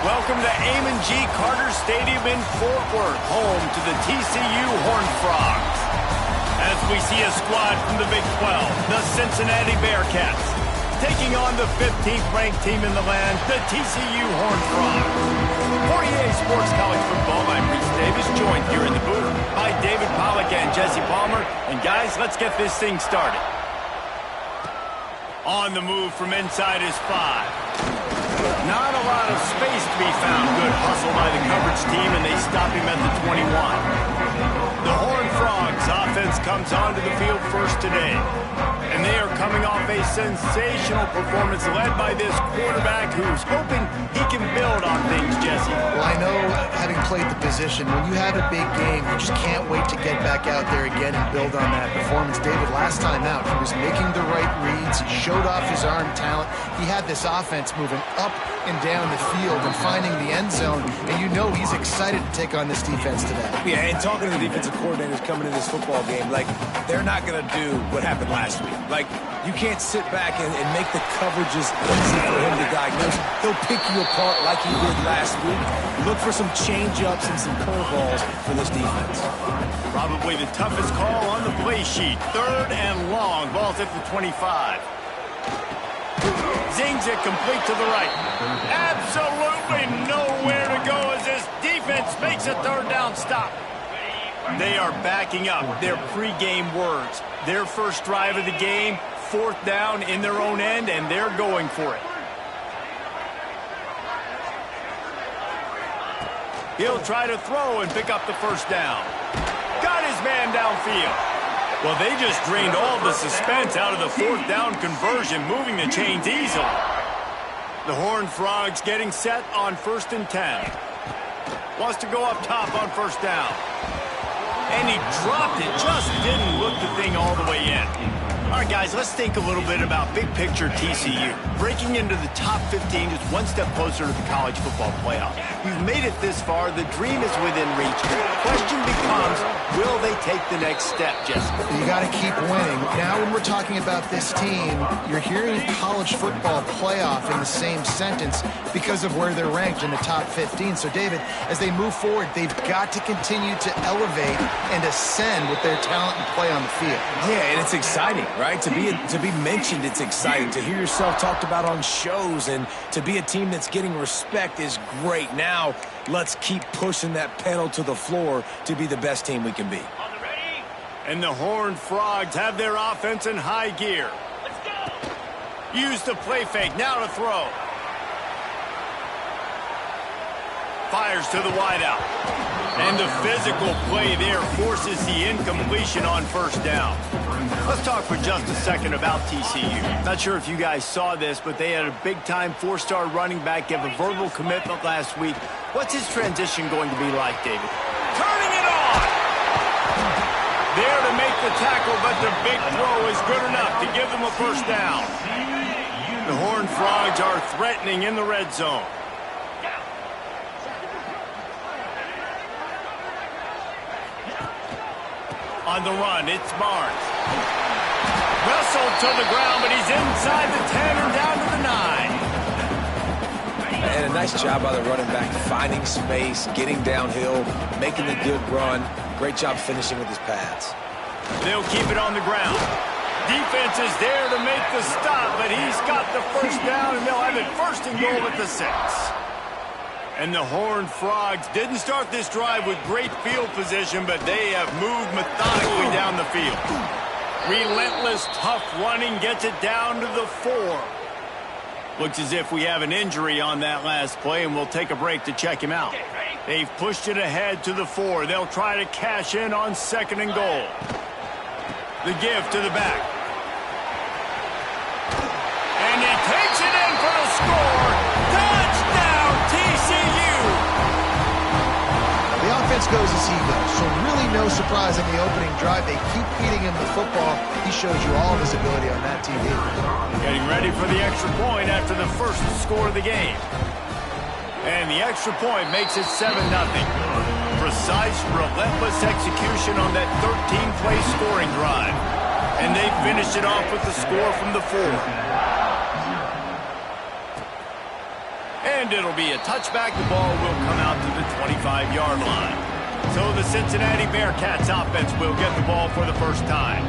Welcome to Amon G. Carter Stadium in Fort Worth, home to the TCU Horned Frogs. As we see a squad from the Big 12, the Cincinnati Bearcats, taking on the 15th-ranked team in the land, the TCU Horned Frogs. For EA Sports College Football, I'm Reese Davis, joined here in the booth by David Pollack and Jesse Palmer. And guys, let's get this thing started. On the move from inside is 5. Not a lot of space to be found. Good hustle by the coverage team, and they stop him at the 21. The Horned Frogs offense comes onto the field first today. And they are coming off a sensational performance led by this quarterback who's hoping he can build on things, Jesse. Well, I know, having played the position, when you have a big game, you just can't wait to get back out there again and build on that performance. David, last time out, he was making the right reads. He showed off his arm talent. He had this offense moving up and down the field and finding the end zone. And you know he's excited to take on this defense today. Yeah, and talking to the defensive coordinators coming into this football game, like, they're not going to do what happened last week. Like, you can't sit back and make the coverages easy for him to diagnose. He'll pick you apart like he did last week. Look for some change-ups and some curveballs for this defense. Probably the toughest call on the play sheet. 3rd and long. Ball's at the 25. Zings it complete to the right. Absolutely nowhere to go as this defense makes a 3rd down stop. They are backing up their pregame words. Their first drive of the game, 4th down in their own end, and they're going for it. He'll try to throw and pick up the 1st down. Got his man downfield. Well, they just drained all the suspense out of the 4th down conversion, moving the chains easily. The Horned Frogs getting set on 1st and 10. Wants to go up top on 1st down. And he dropped it, just didn't look the thing all the way in. All right, guys, let's think a little bit about big picture TCU. Breaking into the top 15 is one step closer to the college football playoff. You've made it this far. The dream is within reach. The question becomes, will they take the next step, Jesse? You got to keep winning. Now, when we're talking about this team, you're hearing college football playoff in the same sentence because of where they're ranked in the top 15. So, David, as they move forward, they've got to continue to elevate and ascend with their talent and play on the field. Yeah, and it's exciting, right? To be mentioned, it's exciting. To hear yourself talked about on shows and to be a team that's getting respect is great. Now, let's keep pushing that pedal to the floor to be the best team we can be. And the Horned Frogs have their offense in high gear. Let's go. Use the play fake. Now to throw. Fires to the wideout. And the physical play there forces the incompletion on 1st down. Let's talk for just a second about TCU. Not sure if you guys saw this, but they had a big-time 4-star running back give a verbal commitment last week. What's his transition going to be like, David? Turning it on! There to make the tackle, but the big throw is good enough to give them a 1st down. The Horned Frogs are threatening in the red zone. On the run, it's Barnes. Wrestled to the ground, but he's inside the 10 and down to the 9. And a nice job by the running back, finding space, getting downhill, making the good run. Great job finishing with his pads. They'll keep it on the ground. Defense is there to make the stop, but he's got the 1st down, and they'll have it 1st and goal at the 6. And the Horned Frogs didn't start this drive with great field position, but they have moved methodically down the field. Relentless, tough running gets it down to the 4. Looks as if we have an injury on that last play, and we'll take a break to check him out. They've pushed it ahead to the 4. They'll try to cash in on 2nd and goal. The give to the back. And he takes it in for the score. Touchdown, TCU! The offense goes as he goes, so really no surprise in the opening drive. They keep feeding him the football. He shows you all of his ability on that TV. Getting ready for the extra point after the first score of the game. And the extra point makes it 7-0. Precise, relentless execution on that 13-play scoring drive. And they finished it off with the score from the 4. And And it'll be a touchback. The ball will come out to the 25-yard line. So the Cincinnati Bearcats offense will get the ball for the first time.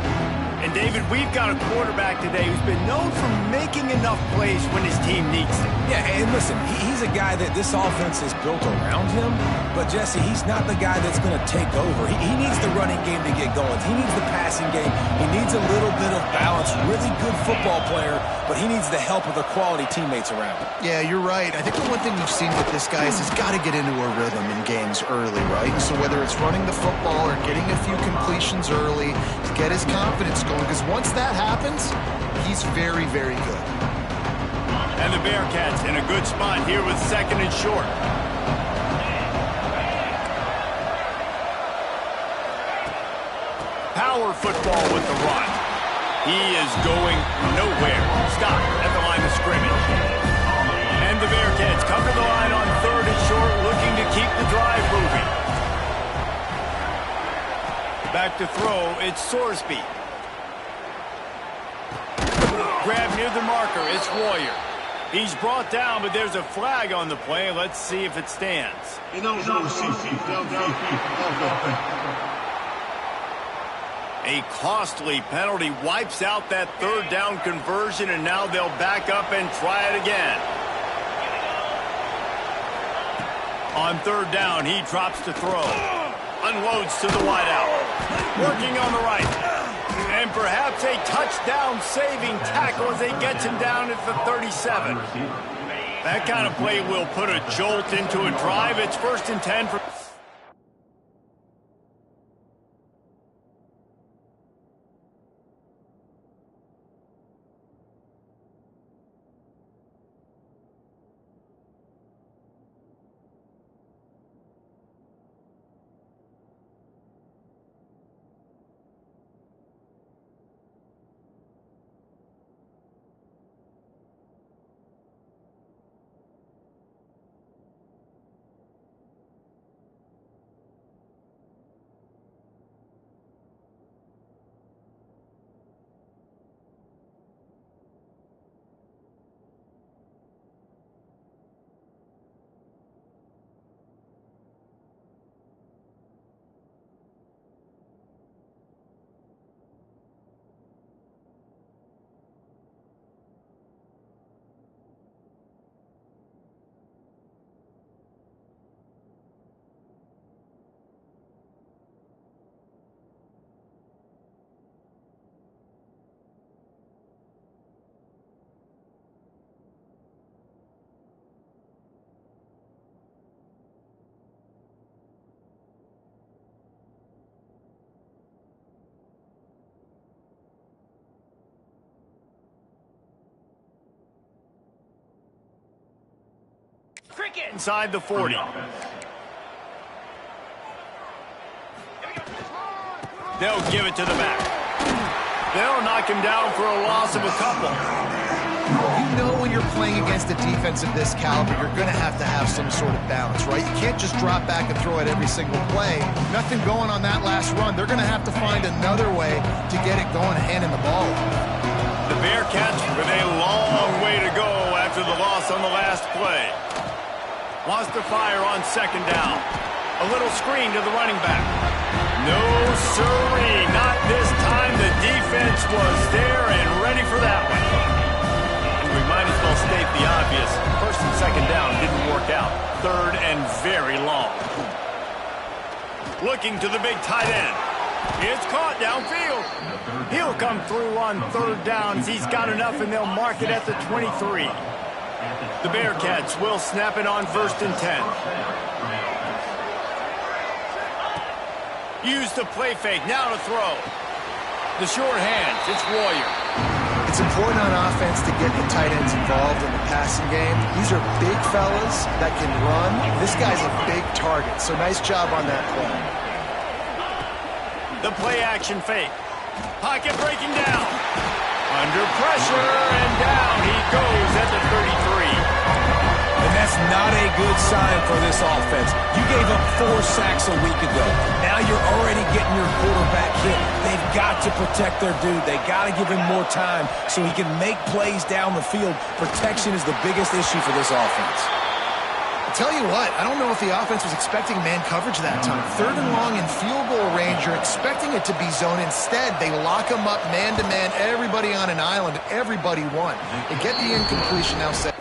And, David, we've got a quarterback today who's been known for making enough plays when his team needs them. Yeah, and listen, he's a guy that this offense is built around him. But, Jesse, he's not the guy that's going to take over. He needs the running game to get going. He needs the passing game. He needs a little bit of balance. Really good football player, but he needs the help of the quality teammates around him. Yeah, you're right. I think the one thing we've seen with this guy is he's got to get into a rhythm in games early, right? So whether it's running the football or getting a few completions early to get his confidence going, because once that happens, he's very, very good. And the Bearcats in a good spot here with 2nd and short. Power football with the run. He is going nowhere. Stop at the line of scrimmage. And the Bearcats come to the line on 3rd and short, looking to keep the drive moving. Back to throw, it's Sorsby. Grab near the marker, it's Royer. He's brought down, but there's a flag on the play. Let's see if it stands. A costly penalty wipes out that 3rd down conversion, and now they'll back up and try it again. On 3rd down, he drops to throw. Unloads to the wideout. Working on the right. And perhaps a touchdown-saving tackle as they get him down at the 37. That kind of play will put a jolt into a drive. It's 1st and 10 for... Inside the 40. They'll give it to the back. They'll knock him down for a loss of a couple. You know when you're playing against a defense of this caliber, you're going to have some sort of balance, right? You can't just drop back and throw it every single play. Nothing going on that last run. They're going to have to find another way to get it going and handing the ball off. The Bearcats with a long way to go after the loss on the last play. Wants to fire on 2nd down. A little screen to the running back. No, sirree, not this time. The defense was there and ready for that one. And we might as well state the obvious. 1st and 2nd down didn't work out. 3rd and very long. Looking to the big tight end. It's caught downfield. He'll come through on 3rd downs. He's got enough, and they'll mark it at the 23. The Bearcats will snap it on 1st and 10. Use the play fake. Now to throw. The short hands. It's Royer. It's important on offense to get the tight ends involved in the passing game. These are big fellas that can run. This guy's a big target, so nice job on that play. The play action fake. Pocket breaking down. Under pressure, and down he goes at the 33. And that's not a good sign for this offense. You gave up 4 sacks a week ago. Now you're already getting your quarterback hit. They've got to protect their dude. They got to give him more time so he can make plays down the field. Protection is the biggest issue for this offense. tell you what, I don't know if the offense was expecting man coverage that time. 3rd and long in field goal range, you're expecting it to be zone. Instead, they lock them up man-to-man, everybody on an island, everybody won. They get the incompletion now set.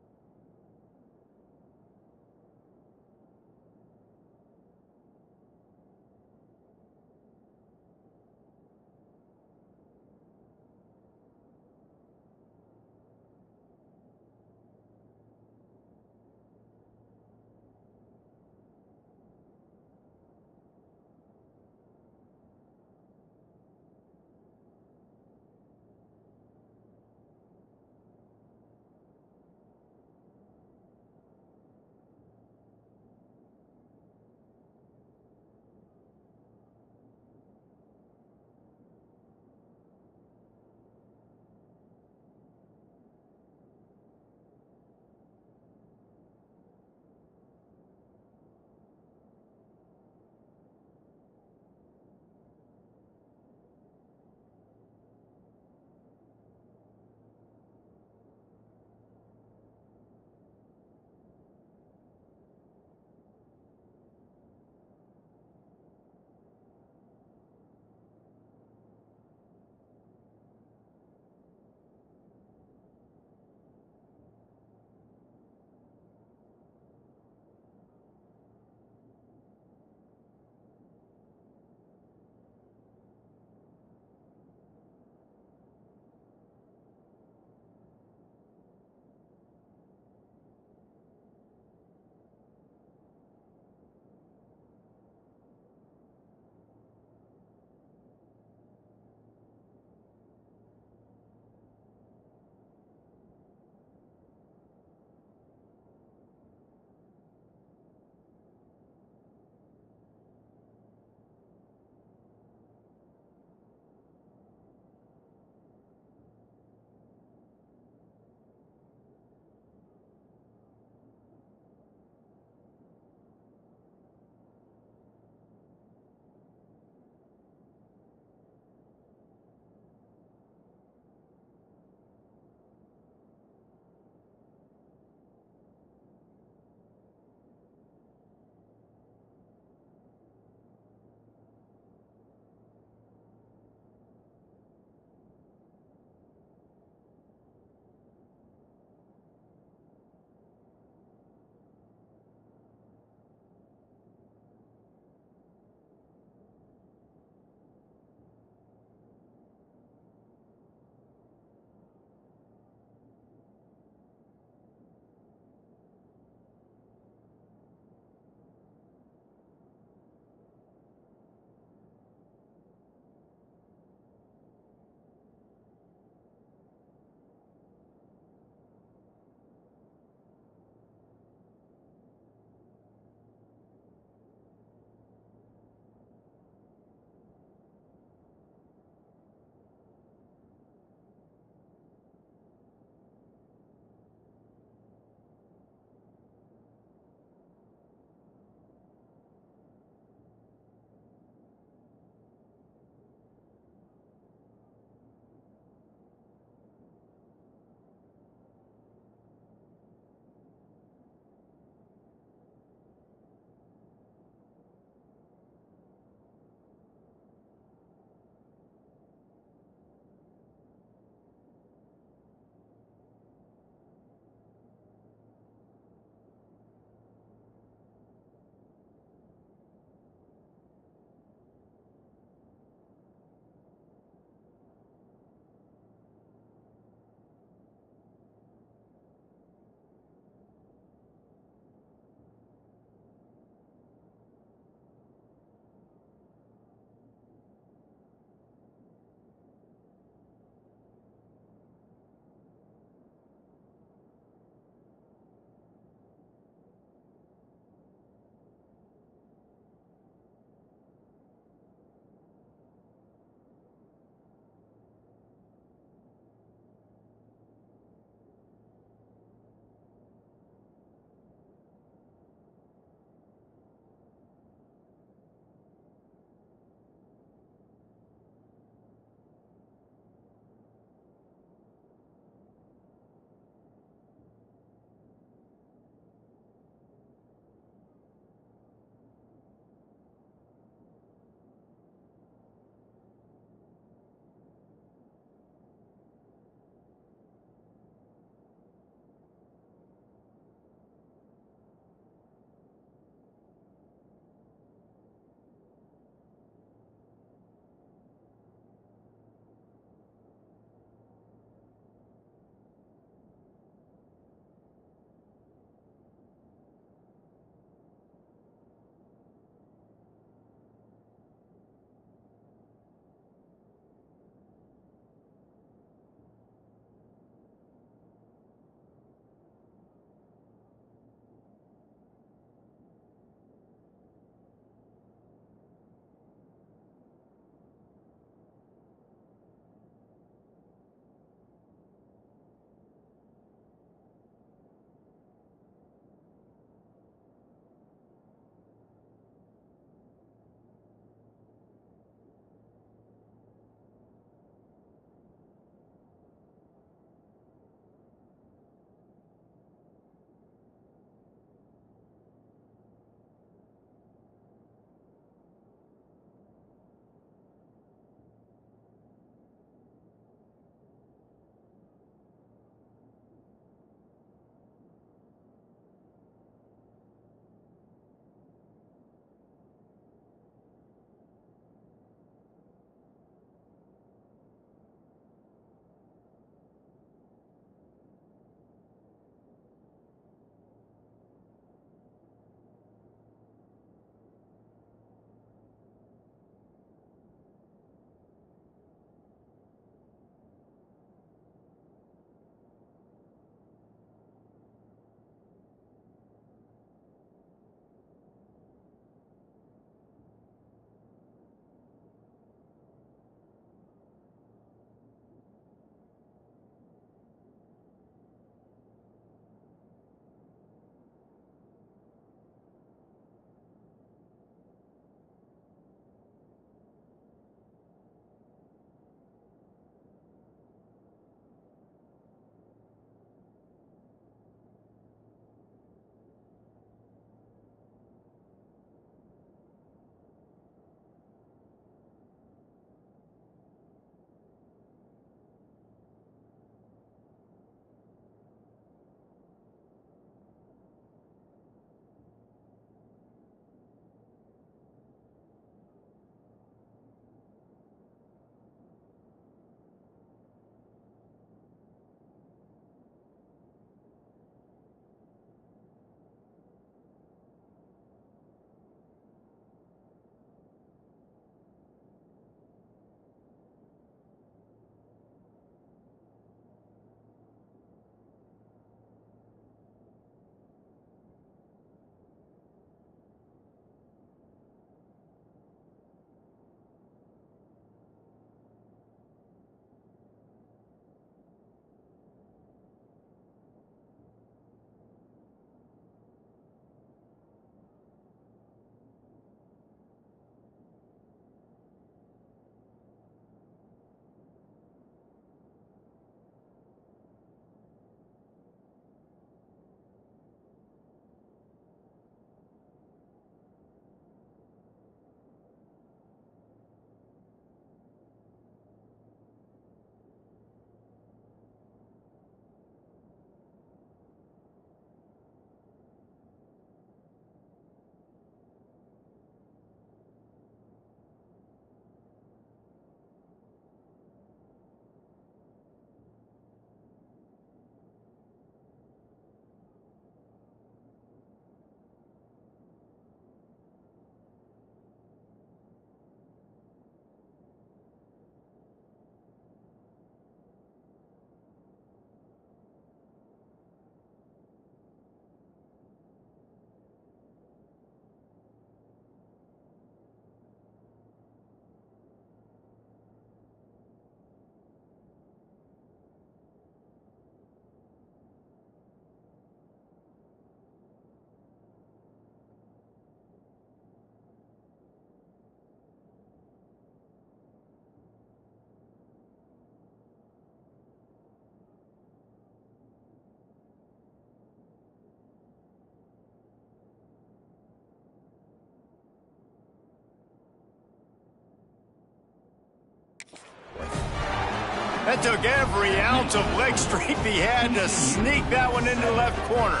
That took every ounce of leg strength he had to sneak that one into the left corner.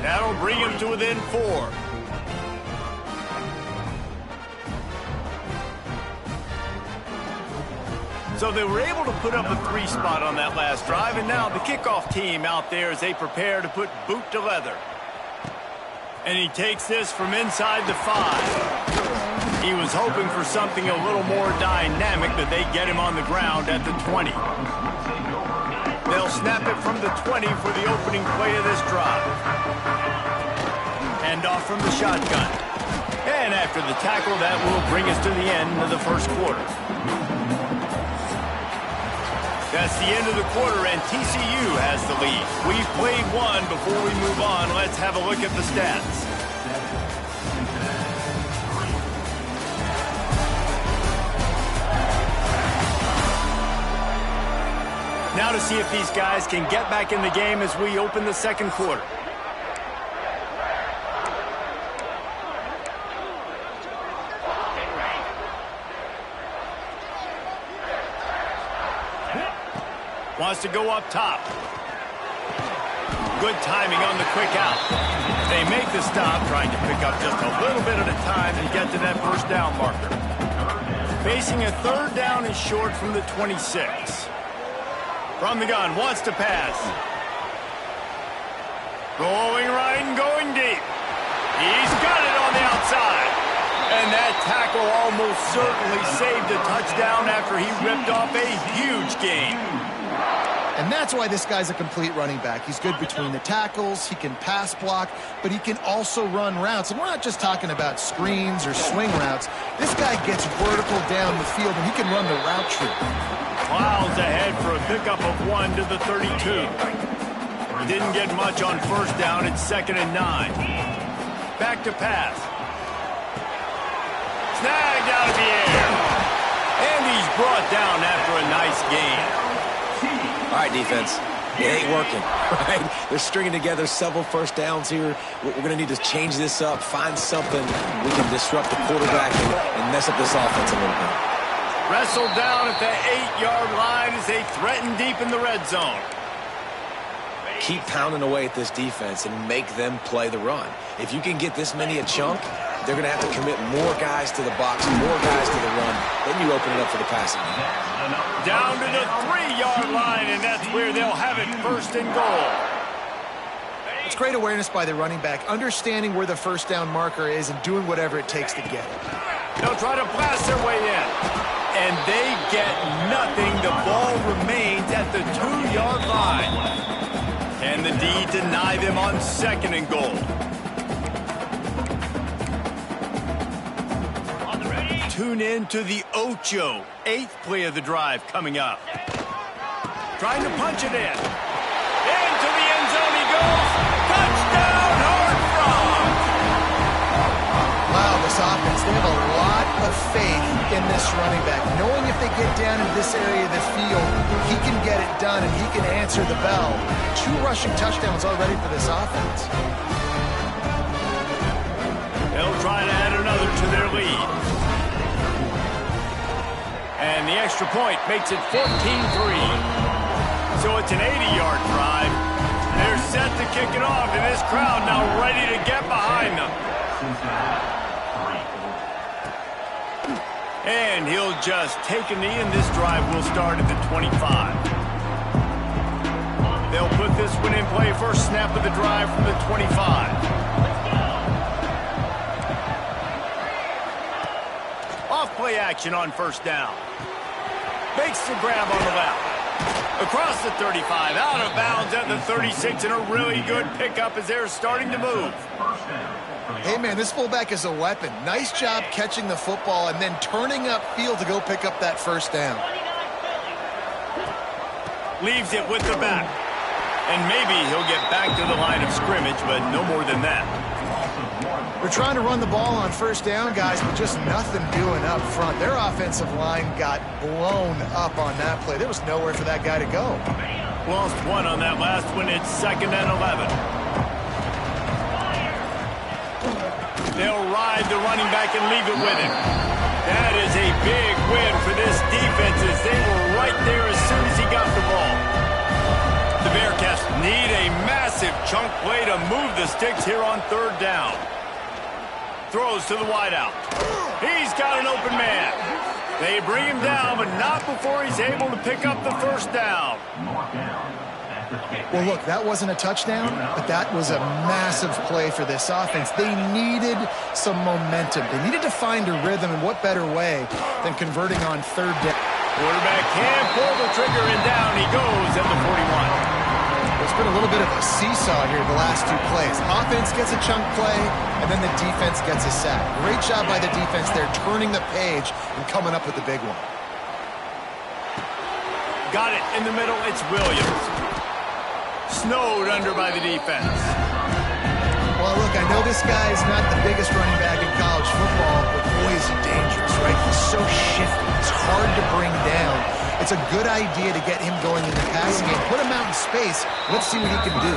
That'll bring him to within 4. So they were able to put up a 3 spot on that last drive, and now the kickoff team out there as they prepare to put boot to leather. And he takes this from inside the 5. He was hoping for something a little more dynamic, but they get him on the ground at the 20. They'll snap it from the 20 for the opening play of this drive. Hand off from the shotgun. And after the tackle, that will bring us to the end of the first quarter. That's the end of the quarter, and TCU has the lead. We've played one. Before we move on, let's have a look at the stats. Now to see if these guys can get back in the game as we open the second quarter. Wants to go up top. Good timing on the quick out. They make the stop, trying to pick up just a little bit at a time to get to that first down marker. Facing a 3rd down and short from the 26. From the gun, wants to pass. Rolling right and going deep. He's got it on the outside. And that tackle almost certainly saved a touchdown after he ripped off a huge gain. And that's why this guy's a complete running back. He's good between the tackles, he can pass block, but he can also run routes. And we're not just talking about screens or swing routes. This guy gets vertical down the field, and he can run the route tree. Miles ahead for a pickup of 1 to the 32. Didn't get much on first down. It's 2nd and 9. Back to pass. Snagged out of the air. And he's brought down after a nice gain. All right, defense. It ain't working, right? They're stringing together several first downs here. We're going to need to change this up, find something we can disrupt the quarterback and mess up this offense a little bit. Wrestled down at the 8-yard line as they threaten deep in the red zone. Keep pounding away at this defense and make them play the run. If you can get this many a chunk, they're going to have to commit more guys to the box, more guys to the run. Then you open it up for the passing. Down to the 3-yard line, and that's where they'll have it, 1st and goal. It's great awareness by the running back, understanding where the first down marker is and doing whatever it takes to get it. They'll try to blast their way in. And they get nothing. The ball remains at the 2-yard line. Can the D deny them on 2nd and goal? Tune in to the Ocho. 8th play of the drive coming up. Trying to punch it in. Into the end zone he goes. Touchdown, Horned Frogs! Wow, this offense, they have a lot of faith in this running back. Knowing if they get down into this area of the field, he can get it done and he can answer the bell. 2 rushing touchdowns already for this offense. They'll try to add another to their lead. And the extra point makes it 14-3. So it's an 80-yard drive. They're set to kick it off, and this crowd now ready to get behind them. And he'll just take a knee, and this drive will start at the 25. They'll put this one in play. First snap of the drive from the 25. Off-play action on first down. Makes the grab on the left. Across the 35, out of bounds at the 36, and a really good pickup as they're starting to move. Hey, man, this fullback is a weapon. Nice job catching the football and then turning upfield to go pick up that first down. Leaves it with the back. And maybe he'll get back to the line of scrimmage, but no more than that. They're trying to run the ball on first down, guys, but just nothing doing up front. Their offensive line got blown up on that play. There was nowhere for that guy to go. Lost 1 on that last one. It's 2nd and 11. They'll ride the running back and leave it with him. That is a big win for this defense as they were right there as soon as he got Need a massive chunk play to move the sticks here on third down. Throws to the wideout. He's got an open man. They bring him down, but not before he's able to pick up the first down. Well, look, that wasn't a touchdown, but that was a massive play for this offense. They needed some momentum. They needed to find a rhythm, and what better way than converting on third down. Quarterback can pull the trigger, and down he goes at the 41. It's been a little bit of a seesaw here the last two plays. Offense gets a chunk play, and then the defense gets a sack. Great job by the defense there, turning the page and coming up with the big one. Got it in the middle. It's Williams. Snowed under by the defense. Well, look, I know this guy's not the biggest running back in college football, but boy, is he dangerous, right? He's so shifty. It's hard to bring down. It's a good idea to get him going in the passing game. Put him out in space. Let's see what he can do.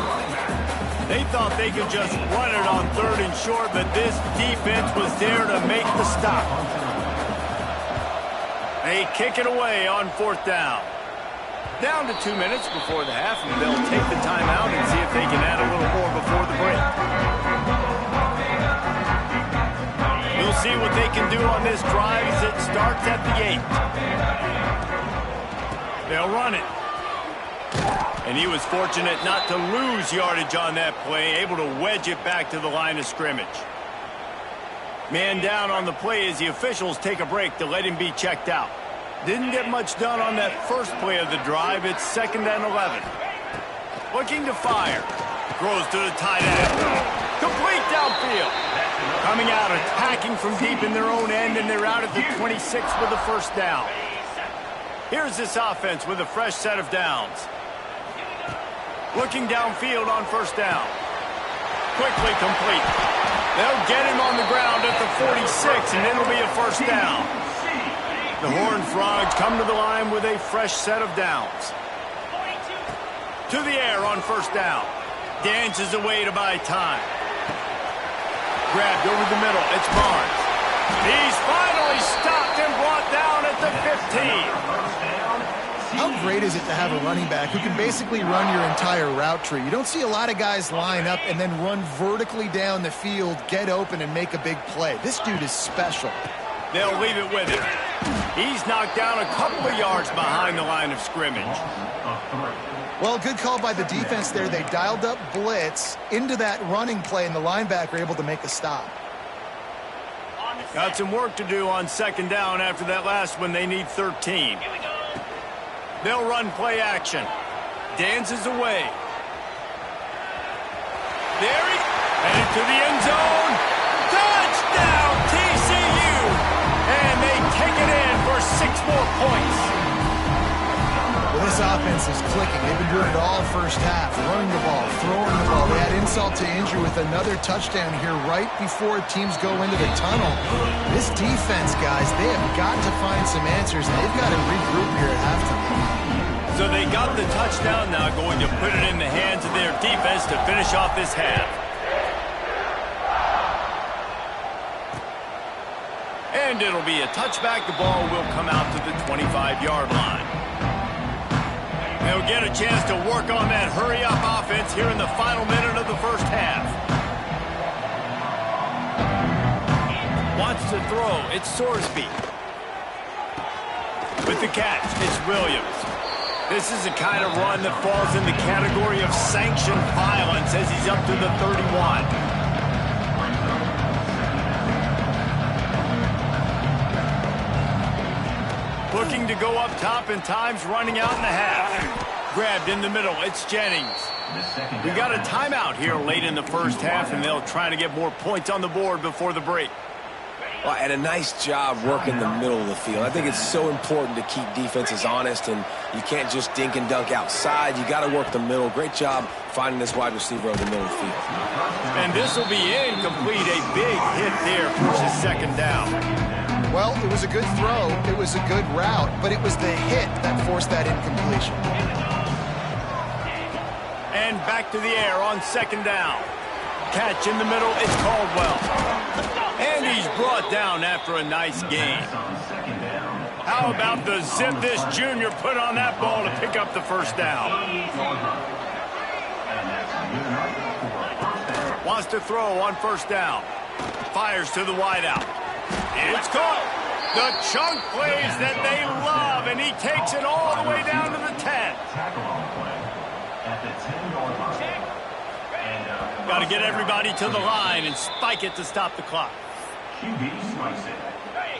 They thought they could just run it on third and short, but this defense was there to make the stop. They kick it away on fourth down. Down to 2 minutes before the half, and they'll take the timeout and see if they can add a little more before the break. We'll see what they can do on this drive as it starts at the 8. They'll run it. And he was fortunate not to lose yardage on that play, able to wedge it back to the line of scrimmage. Man down on the play as the officials take a break to let him be checked out. Didn't get much done on that first play of the drive. It's 2nd and 11. Looking to fire. Throws to the tight end. Complete downfield. Coming out, attacking from deep in their own end, and they're out at the 26 with the first down. Here's this offense with a fresh set of downs. Looking downfield on first down. Quickly complete. They'll get him on the ground at the 46, and it'll be a first down. The Horned Frogs come to the line with a fresh set of downs. To the air on first down. Dances away to buy time. Grabbed over the middle. It's Barnes. He's finally stopped and brought down at the 15. How great is it to have a running back who can basically run your entire route tree? You don't see a lot of guys line up and then run vertically down the field, get open, and make a big play. This dude is special. They'll leave it with him. He's knocked down a couple of yards behind the line of scrimmage. Well, good call by the defense there. They dialed up blitz into that running play, and the linebacker able to make a stop. Got some work to do on 2nd down after that last one. They need 13. They'll run play action. Dances away. There he headed to the end zone. Touchdown, TCU! And they take it in for 6 more points. Well, this offense is clicking. They've been doing it all first half. Running the ball, throwing the ball. They had insult to injury with another touchdown here right before teams go into the tunnel. This defense, guys, they have got to find some answers, and they've got to regroup here at halftime. So they got the touchdown, now going to put it in the hands of their defense to finish off this half. And it'll be a touchback. The ball will come out to the 25-yard line. They'll get a chance to work on that hurry-up offense here in the final minute of the first half. Wants to throw. It's Sorsby. With the catch, it's Williams. This is the kind of run that falls in the category of sanctioned violence as he's up to the 31. Looking to go up top, and time's running out in the half. Grabbed in the middle, it's Jennings. We got a timeout here late in the first half, and they'll try to get more points on the board before the break. Well, and a nice job working the middle of the field. I think it's so important to keep defenses honest, and you can't just dink and dunk outside. You got to work the middle. Great job finding this wide receiver over the middle of the field. And this will be incomplete. A big hit there forces 2nd down. Well, it was a good throw. It was a good route, but it was the hit that forced that incompletion. And back to the air on 2nd down. Catch in the middle, it's Caldwell. And he's brought down after a nice gain. How about the zip this junior put on that ball to pick up the first down? wants to throw on first down. Fires to the wideout. It's caught. The chunk plays that they love, and he takes it all the way down to the 10. Got to get everybody to the line and spike it to stop the clock.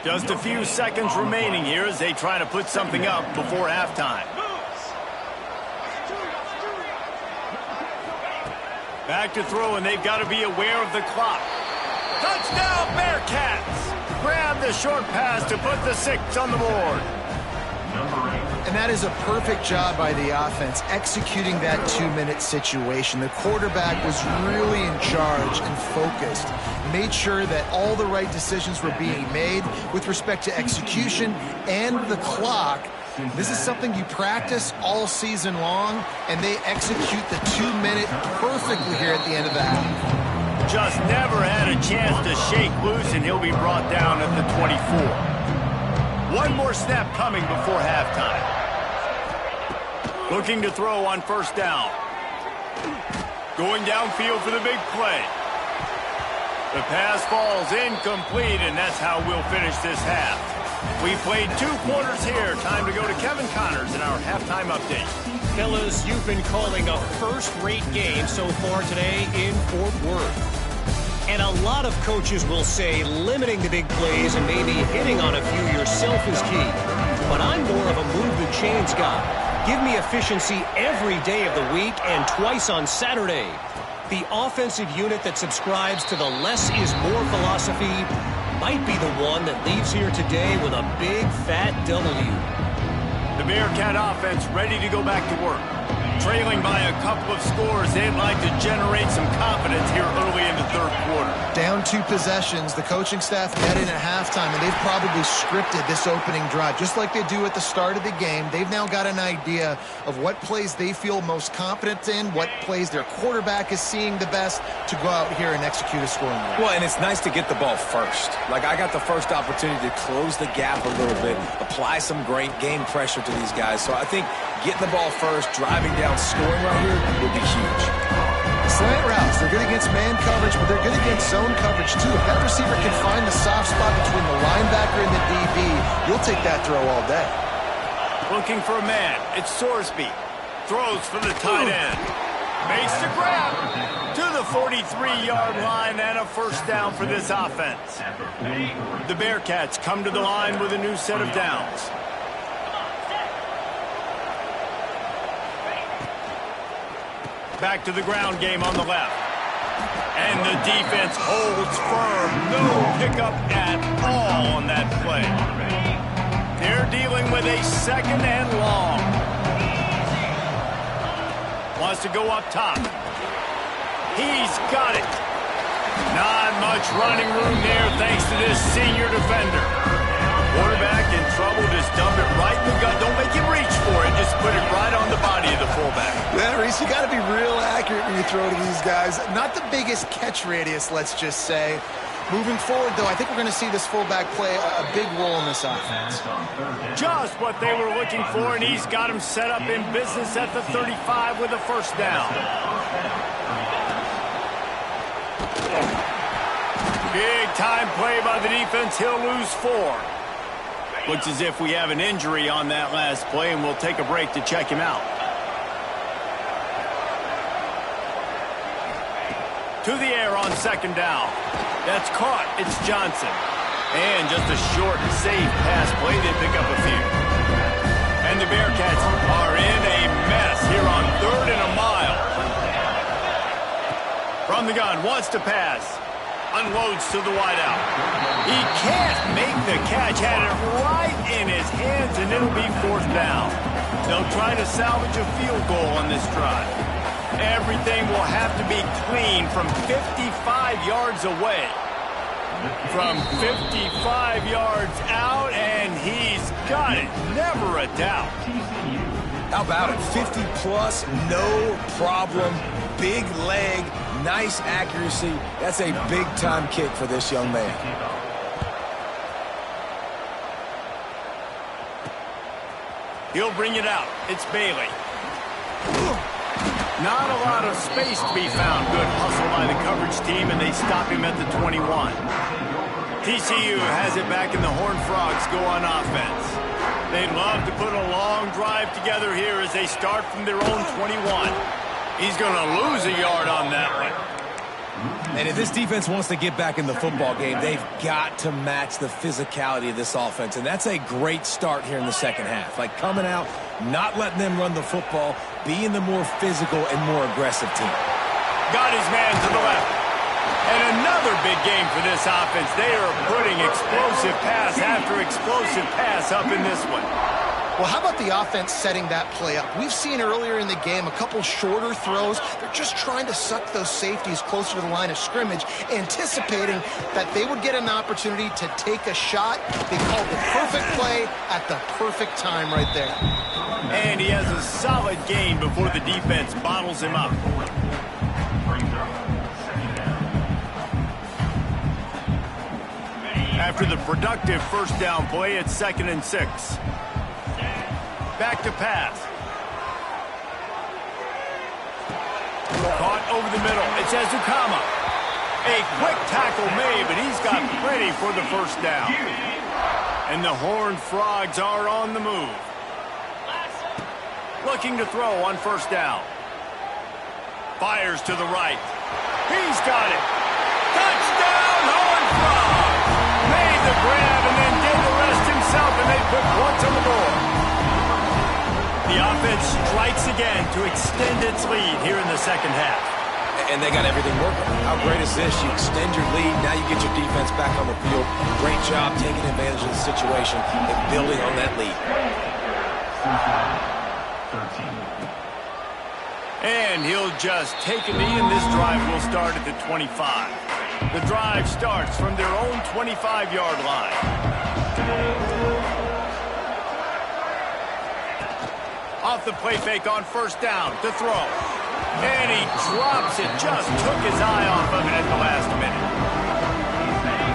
Just a few seconds remaining here as they try to put something up before halftime. Back to throw, and they've got to be aware of the clock. Touchdown, Bearcats! Grab the short pass to put the 6 on the board. And that is a perfect job by the offense, executing that 2-minute situation. The quarterback was really in charge and focused, made sure that all the right decisions were being made with respect to execution and the clock. This is something you practice all season long, and they execute the 2-minute perfectly here at the end of the half. Just never had a chance to shake loose, and he'll be brought down at the 24. One more snap coming before halftime. Looking to throw on first down. Going downfield for the big play. The pass falls incomplete, and that's how we'll finish this half. We played 2 quarters here. Time to go to Kevin Connors in our halftime update. Fellas, you've been calling a first-rate game so far today in Fort Worth. And a lot of coaches will say limiting the big plays and maybe hitting on a few yourself is key. But I'm more of a move the chains guy. Give me efficiency every day of the week and twice on Saturday. The offensive unit that subscribes to the less is more philosophy might be the one that leaves here today with a big fat W. The Bearcat offense ready to go back to work. Trailing by a couple of scores, they'd like to generate some confidence here early in the third quarter. Down 2 possessions, the coaching staff met in at halftime, and they've probably scripted this opening drive. Just like they do at the start of the game, they've now got an idea of what plays they feel most confident in, what plays their quarterback is seeing the best to go out here and execute a scoring drive. Well, and it's nice to get the ball first. Like, I got the first opportunity to close the gap a little bit, apply some great game pressure to these guys. So I think getting the ball first, driving down, scoring right here would be huge. Slant routes, they're good against man coverage, but they're good against zone coverage too. If that receiver can find the soft spot between the linebacker and the DB, you'll take that throw all day. Looking for a man, it's Sorsby. Throws for the tight end. Makes the grab to the 43-yard line, and a first down for this offense. The Bearcats come to the line with a new set of downs. Back to the ground game on the left. And the defense holds firm. No pickup at all on that play. They're dealing with a second and long. Wants to go up top. He's got it. Not much running room there thanks to this senior defender. Quarterback in trouble, just dump it right in the gut. Don't make him reach for it. Just put it right on the body of the fullback. Yeah, Reese, you got to be real accurate when you throw to these guys. Not the biggest catch radius, let's just say. Moving forward, though, I think we're going to see this fullback play a big role in this offense. Just what they were looking for, and he's got him set up in business at the 35 with a first down. Big time play by the defense. He'll lose 4. Looks as if we have an injury on that last play, and we'll take a break to check him out. To the air on second down. That's caught. It's Johnson. And just a short, safe pass play. They pick up a few. And the Bearcats are in a mess here on 3rd and a mile. From the gun, wants to pass. Unloads to the wideout. He can't make the catch. Had it right in his hands, and it'll be 4th down. They'll try to salvage a field goal on this drive. Everything will have to be clean from 55 yards away. From 55 yards out, and he's got it. Never a doubt. How about it? 50-plus, no problem. Big leg, nice accuracy. That's a big-time kick for this young man. He'll bring it out. It's Bailey. Not a lot of space to be found. Good hustle by the coverage team, and they stop him at the 21. TCU has it back, and the Horned Frogs go on offense. They'd love to put a long drive together here as they start from their own 21. He's going to lose a yard on that one. And if this defense wants to get back in the football game, they've got to match the physicality of this offense. And that's a great start here in the second half. Like coming out, not letting them run the football, being the more physical and more aggressive team. Got his man to the left. And another big game for this offense. They are putting explosive pass after explosive pass up in this one. Well, how about the offense setting that play up? We've seen earlier in the game a couple shorter throws. They're just trying to suck those safeties closer to the line of scrimmage, anticipating that they would get an opportunity to take a shot. They called the perfect play at the perfect time right there. And he has a solid gain before the defense bottles him up. After the productive first down play, it's 2nd and 6. Back to pass. Caught over the middle. It's Ezukama. A quick tackle made, but he's got plenty for the first down. And the Horned Frogs are on the move. Looking to throw on first down. Fires to the right. He's got it. Touchdown, Horned Frogs. Made the grab and then did the rest himself, and they put points on the board. The offense strikes again to extend its lead here in the second half. And they got everything working. How great is this? You extend your lead, now you get your defense back on the field. Great job taking advantage of the situation and building on that lead. And he'll just take a knee, and this drive will start at the 25. The drive starts from their own 25-yard line. Off the play fake on first down to throw. And he drops it. Just took his eye off of it at the last minute.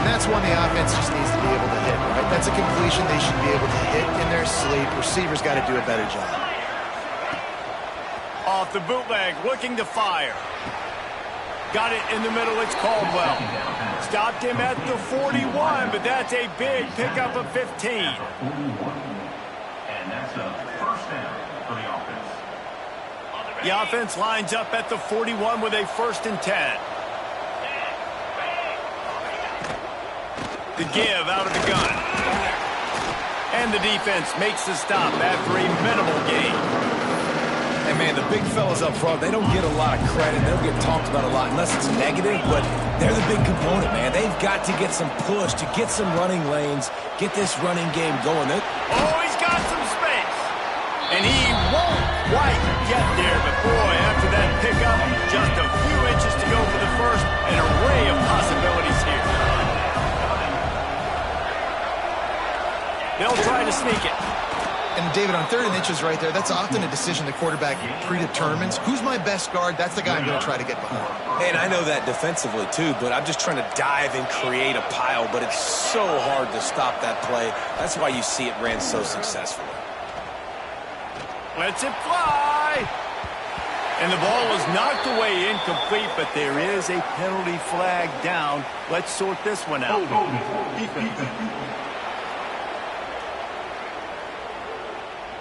And that's one the offense just needs to be able to hit, right? That's a completion they should be able to hit in their sleep. Receivers got to do a better job. Off the bootleg, looking to fire. Got it in the middle, it's Caldwell. Stopped him at the 41, but that's a big pickup of 15. And that's a first down for the offense. The offense lines up at the 41 with a 1st and 10. The give out of the gun. And the defense makes the stop after a minimal gain. And, man, the big fellas up front, they don't get a lot of credit. They don't get talked about a lot unless it's negative, but they're the big component, man. They've got to get some push, to get some running lanes, get this running game going. Oh, he's got some space. And he won't quite get there, but boy, after that pickup, just a few inches to go for the first, an array of possibilities here. They'll try to sneak it. And, David, on 3rd and inches right there, that's often a decision the quarterback predetermines. Who's my best guard? That's the guy I'm going to try to get behind. And I know that defensively, too, but I'm just trying to dive and create a pile, but it's so hard to stop that play. That's why you see it ran so successfully. Lets it fly. And the ball is knocked away incomplete, but there is a penalty flag down. Let's sort this one out.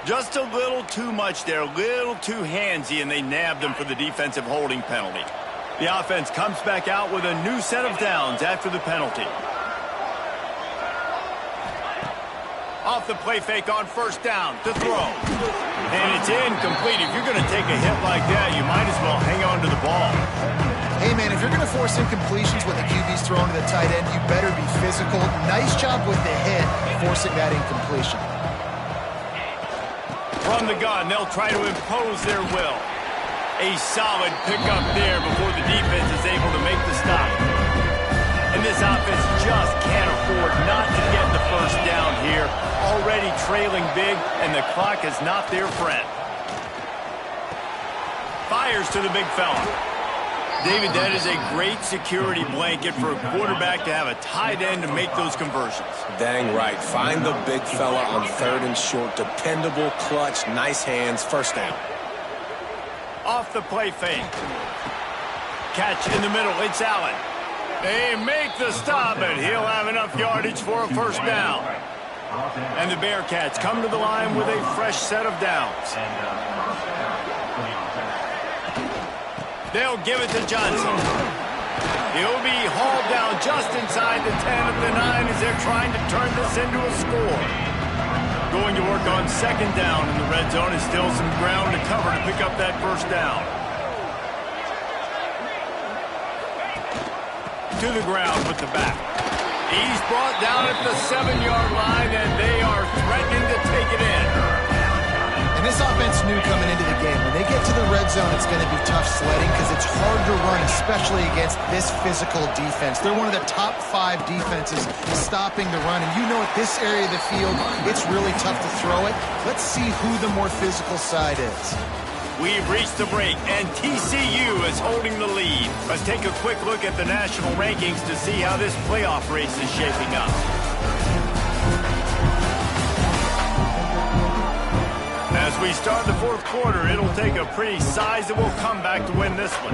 Just a little too much there, a little too handsy, and they nabbed him for the defensive holding penalty. The offense comes back out with a new set of downs after the penalty. Off the play fake on first down to throw. And it's incomplete. If you're going to take a hit like that, you might as well hang on to the ball. Hey, man, if you're going to force incompletions when the QB's thrown to the tight end, you better be physical. Nice job with the hit, forcing that incompletion. From the gun, they'll try to impose their will. A solid pickup there before the defense is able to make the stop. And this offense just can't afford not to get the first down here. Already trailing big, and the clock is not their friend. Fires to the big fella. David, that is a great security blanket for a quarterback to have a tight end to make those conversions. Dang right. Find the big fella on 3rd and short. Dependable, clutch, nice hands, first down. Off the play fake. Catch in the middle. It's Allen. They make the stop, and he'll have enough yardage for a first down. And the Bearcats come to the line with a fresh set of downs. They'll give it to Johnson. He'll be hauled down just inside the 10 of the 9 as they're trying to turn this into a score. Going to work on second down in the red zone is still some ground to cover to pick up that first down. To the ground with the back. He's brought down at the 7-yard line, and they are threatening to take it in. And this offense knew coming into the game, when they get to the red zone, it's going to be tough sledding because it's hard to run, especially against this physical defense. They're one of the top 5 defenses stopping the run. And you know at this area of the field, it's really tough to throw it. Let's see who the more physical side is. We've reached the break, and TCU is holding the lead. Let's take a quick look at the national rankings to see how this playoff race is shaping up. As we start the fourth quarter, it'll take a pretty sizable comeback to win this one.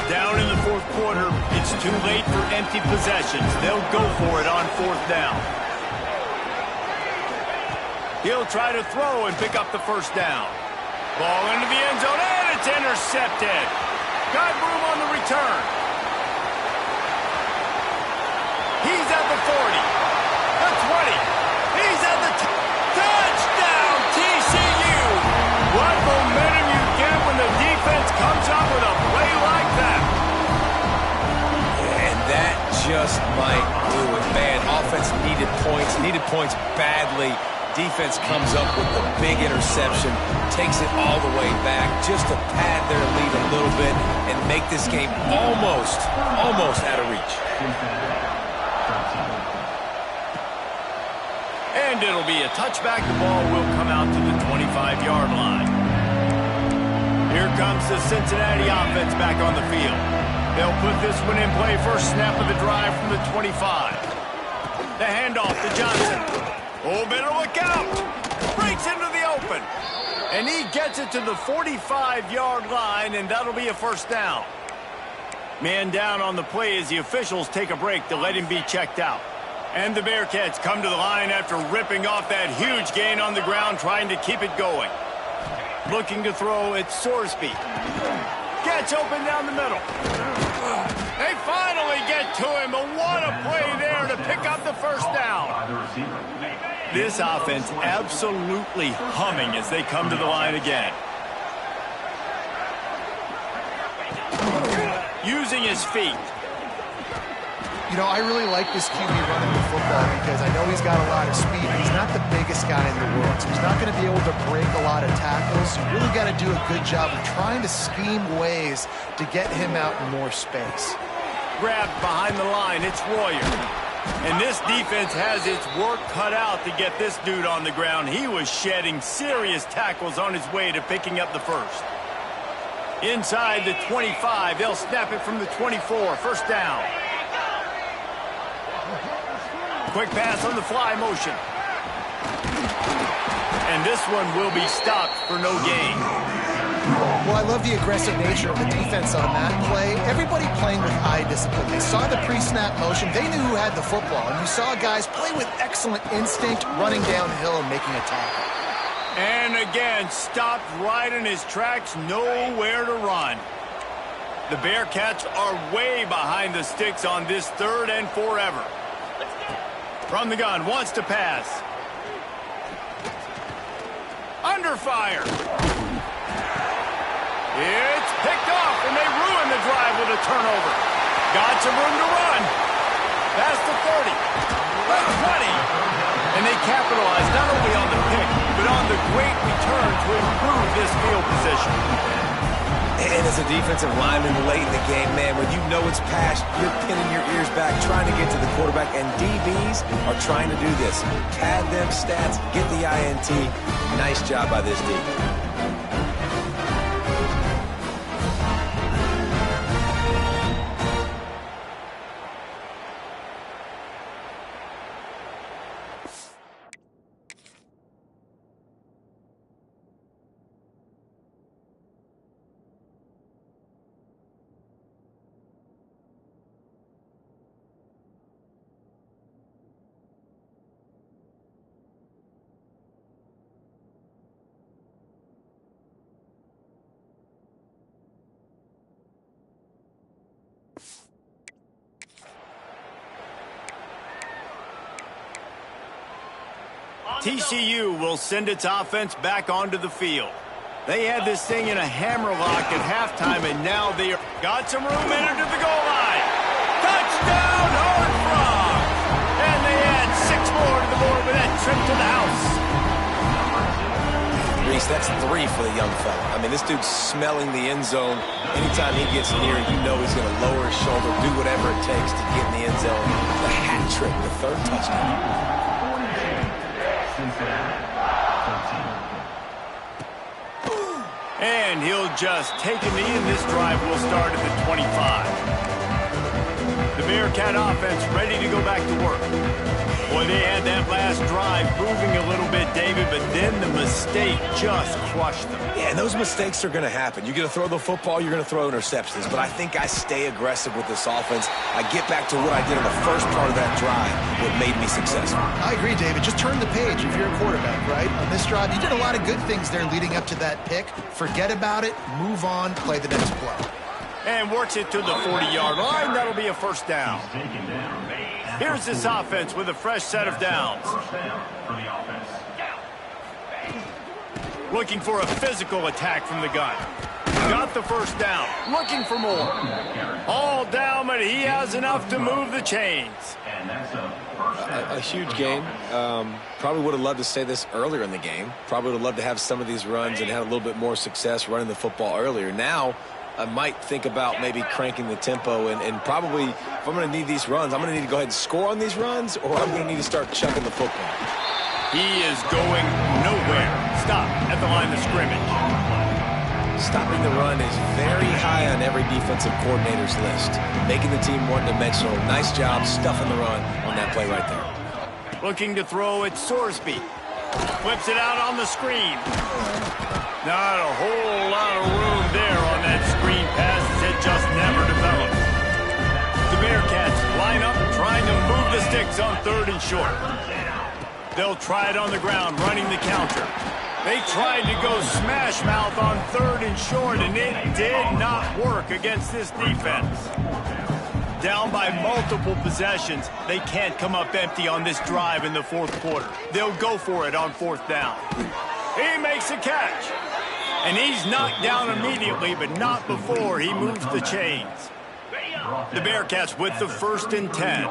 Down in the fourth quarter, it's too late for empty possessions. They'll go for it on fourth down. He'll try to throw and pick up the first down. Ball into the end zone, and it's intercepted. Got room on the return. He's at the 40, the 20. He's at the touchdown, TCU. What momentum you get when the defense comes up with a play like that. And that just might do it, man. Offense needed points badly. Defense comes up with the big interception, takes it all the way back just to pad their lead a little bit and make this game almost out of reach. And it'll be a touchback. The ball will come out to the 25-yard line. Here comes the Cincinnati offense back on the field. They'll put this one in play. First snap of the drive from the 25. The handoff to Johnson. Oh, better look out. Breaks into the open. And he gets it to the 45-yard line, and that'll be a first down. Man down on the play as the officials take a break to let him be checked out. And the Bearcats come to the line after ripping off that huge gain on the ground, trying to keep it going. Looking to throw, it's Sorsby. Gets open down the middle. They finally get to him, but what a play there to pick up the first down. This offense absolutely humming as they come to the line again. Using his feet. You know, I really like this QB running the football because I know he's got a lot of speed, but he's not the biggest guy in the world, so he's not going to be able to break a lot of tackles. You really got to do a good job of trying to scheme ways to get him out in more space. Grabbed behind the line, it's Royer. And this defense has its work cut out to get this dude on the ground. He was shedding serious tackles on his way to picking up the first. Inside the 25, they'll snap it from the 24, first down. Quick pass on the fly motion. And this one will be stopped for no gain. Well, I love the aggressive nature of the defense on that play. Everybody playing with eye discipline. They saw the pre-snap motion. They knew who had the football. And you saw guys play with excellent instinct, running downhill and making a tackle. And again, stopped right in his tracks, nowhere to run. The Bearcats are way behind the sticks on this third and forever. From the gun, wants to pass. Under fire. It's picked off, and they ruin the drive with a turnover. Got some room to run. Past the 30. The 20. And they capitalize not only on the pick, but on the great return to improve this field position. And as a defensive lineman late in the game, man, when you know it's passed, you're pinning your ears back, trying to get to the quarterback, and DBs are trying to do this. Pad them stats, get the INT. Nice job by this D. TCU will send its offense back onto the field. They had this thing in a hammerlock at halftime, and now they got some room entered to the goal line. Touchdown, Horned Frog! And they add 6 more to the board with that trip to the house. Reese, that's 3 for the young fella. I mean, this dude's smelling the end zone. Anytime he gets near, you know he's going to lower his shoulder, do whatever it takes to get in the end zone. The hat trick, the 3rd touchdown. And he'll just take a knee, and this drive will start at the 25. The Bearcat offense ready to go back to work. Boy, they had that last drive moving a little bit, David, but then the mistake just crushed them. Yeah, and those mistakes are going to happen. You're going to throw the football, you're going to throw interceptions. But I think I stay aggressive with this offense. I get back to what I did in the first part of that drive, what made me successful. I agree, David. Just turn the page if you're a quarterback, right? On this drive, you did a lot of good things there leading up to that pick. Forget about it, move on, play the next play. And works it to the 40-yard line. That'll be a first down. Here's this offense with a fresh set of downs. Looking for a physical attack from the gun. Got the first down. Looking for more. All down, but he has enough to move the chains. A huge game. Probably would have loved to say this earlier in the game. Probably would have loved to have some of these runs and had a little bit more success running the football earlier. Now, I might think about maybe cranking the tempo and probably, if I'm going to need these runs, I'm going to need to go ahead and score on these runs, or I'm going to need to start chucking the football. He is going nowhere. Stop at the line of scrimmage. Stopping the run is very high on every defensive coordinator's list. Making the team one-dimensional. Nice job stuffing the run on that play right there. Looking to throw at Sorsby. Flips it out on the screen. Not a whole lot of room there on that screen pass. It just never developed. The Bearcats line up trying to move the sticks on 3rd and short. They'll try it on the ground, running the counter. They tried to go smash mouth on 3rd and short, and it did not work against this defense. Down by multiple possessions, they can't come up empty on this drive in the 4th quarter. They'll go for it on 4th down. He makes a catch. And he's knocked down immediately, but not before he moves the chains. The Bearcats with the 1st and 10.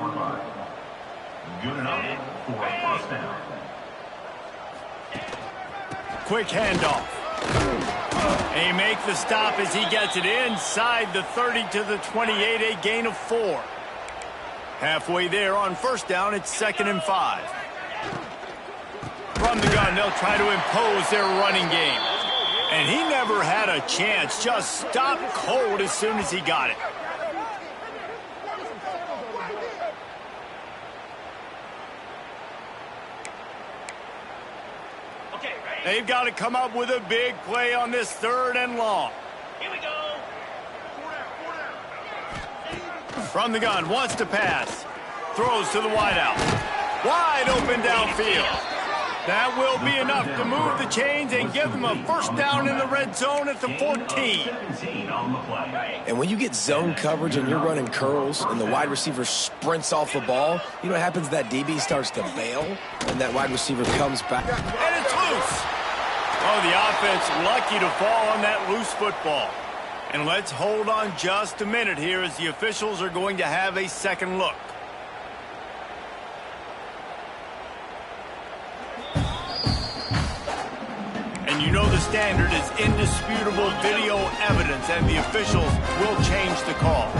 Good enough for a first down. Quick handoff. They make the stop as he gets it inside the 30 to the 28, a gain of 4. Halfway there on 1st down, it's 2nd and 5. From the gun, they'll try to impose their running game. And he never had a chance, just stopped cold as soon as he got it. They've got to come up with a big play on this 3rd and long. Here we go. From the gun, wants to pass. Throws to the wideout. Wide open downfield. That will be enough to move the chains and give them a 1st down in the red zone at the 14. And when you get zone coverage and you're running curls and the wide receiver sprints off the ball, you know what happens? That DB starts to bail, and that wide receiver comes back. And it's loose. Oh, the offense lucky to fall on that loose football. And let's hold on just a minute here as the officials are going to have a second look. And you know the standard is indisputable video evidence, and the officials will change the call.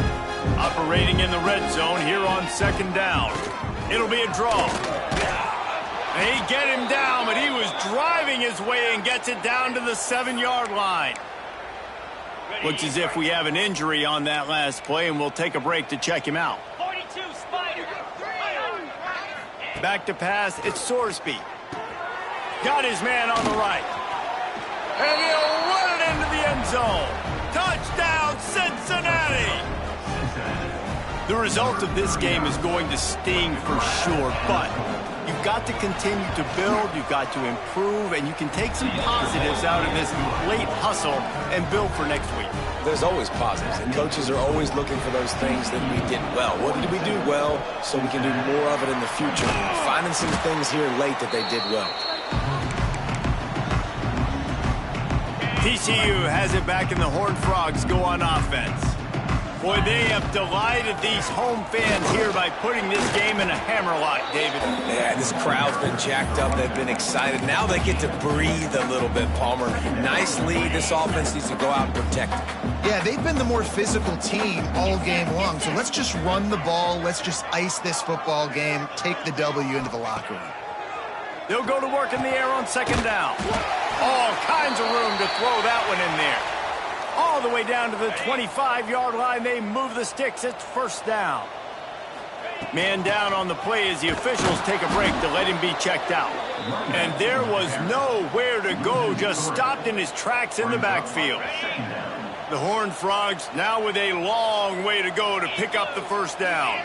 Operating in the red zone here on 2nd down. It'll be a draw. They get him down, but he was driving his way and gets it down to the 7-yard line. Looks as if we have an injury on that last play, and we'll take a break to check him out. 42, Spider. Back to pass, it's Sorsby. Got his man on the right. And he'll run it into the end zone. Touchdown, Cincinnati! The result of this game is going to sting for sure, but You've got to continue to build, you've got to improve, and you can take some positives out of this late hustle and build for next week. There's always positives, and coaches are always looking for those things that we did well. What did we do well so we can do more of it in the future? Finding some things here late that they did well. TCU has it back, and the Horned Frogs go on offense. Boy, they have delighted these home fans here by putting this game in a hammerlock, David. Yeah, this crowd's been jacked up. They've been excited. Now they get to breathe a little bit, Palmer. Nice lead. This offense needs to go out and protect it. Yeah, they've been the more physical team all game long, so let's just run the ball. Let's just ice this football game, take the W into the locker room. They'll go to work in the air on second down. All kinds of room to throw that one in there. All the way down to the 25-yard line. They move the sticks. It's first down. Man down on the play as the officials take a break to let him be checked out. And there was nowhere to go, just stopped in his tracks in the backfield. The Horned Frogs now with a long way to go to pick up the first down.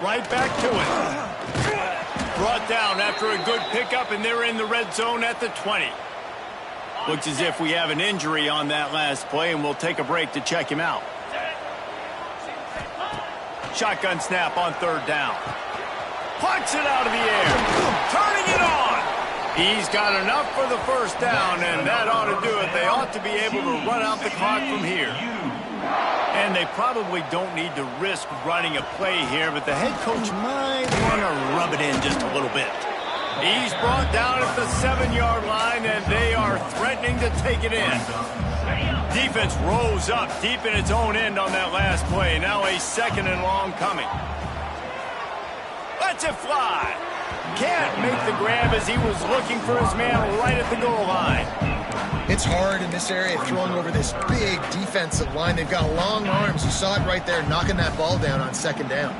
Right back to it. Brought down after a good pickup, and they're in the red zone at the 20. Looks as if we have an injury on that last play, and we'll take a break to check him out. Shotgun snap on third down. Plucks it out of the air. Turning it on. He's got enough for the first down, and that ought to do it. They ought to be able to run out the clock from here. And they probably don't need to risk running a play here, but the head coach might want to rub it in just a little bit. He's brought down at the 7-yard line, and they are threatening to take it in. Defense rose up deep in its own end on that last play. Now a second and long coming. Lets it fly. Can't make the grab as he was looking for his man right at the goal line. It's hard in this area throwing over this big defensive line. They've got long arms. You saw it right there, knocking that ball down on second down.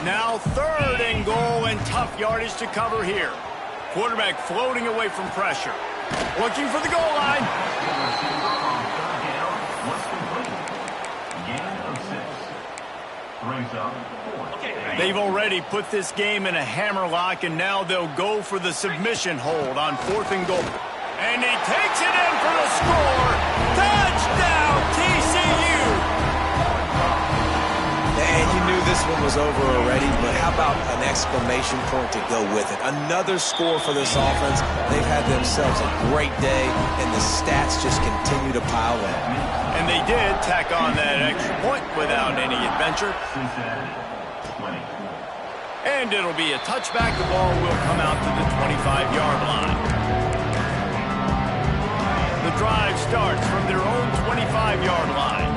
Now third and goal, and tough yardage to cover here. Quarterback floating away from pressure. Looking for the goal line. They've already put this game in a hammerlock, and now they'll go for the submission hold on fourth and goal. And he takes it in for the score. Touchdown, TCU! And you knew this one was over already, but how about an exclamation point to go with it? Another score for this offense. They've had themselves a great day, and the stats just continue to pile in. And they did tack on that extra point without any adventure. And it'll be a touchback. The ball will come out to the 25-yard line. The drive starts from their own 25-yard line.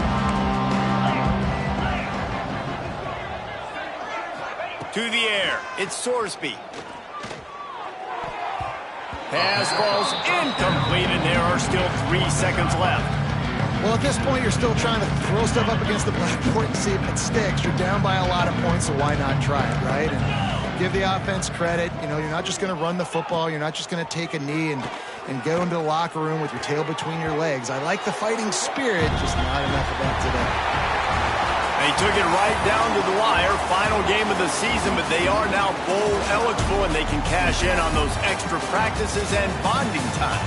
To the air, it's Sorsby. Pass falls incomplete, and there are still 3 seconds left. Well, at this point, you're still trying to throw stuff up against the blackboard and see if it sticks. You're down by a lot of points, so why not try it, right? And give the offense credit. You know, you're not just going to run the football. You're not just going to take a knee and go into the locker room with your tail between your legs. I like the fighting spirit, just not enough of that today. They took it right down to the wire. Final game of the season, but they are now bowl eligible, and they can cash in on those extra practices and bonding time.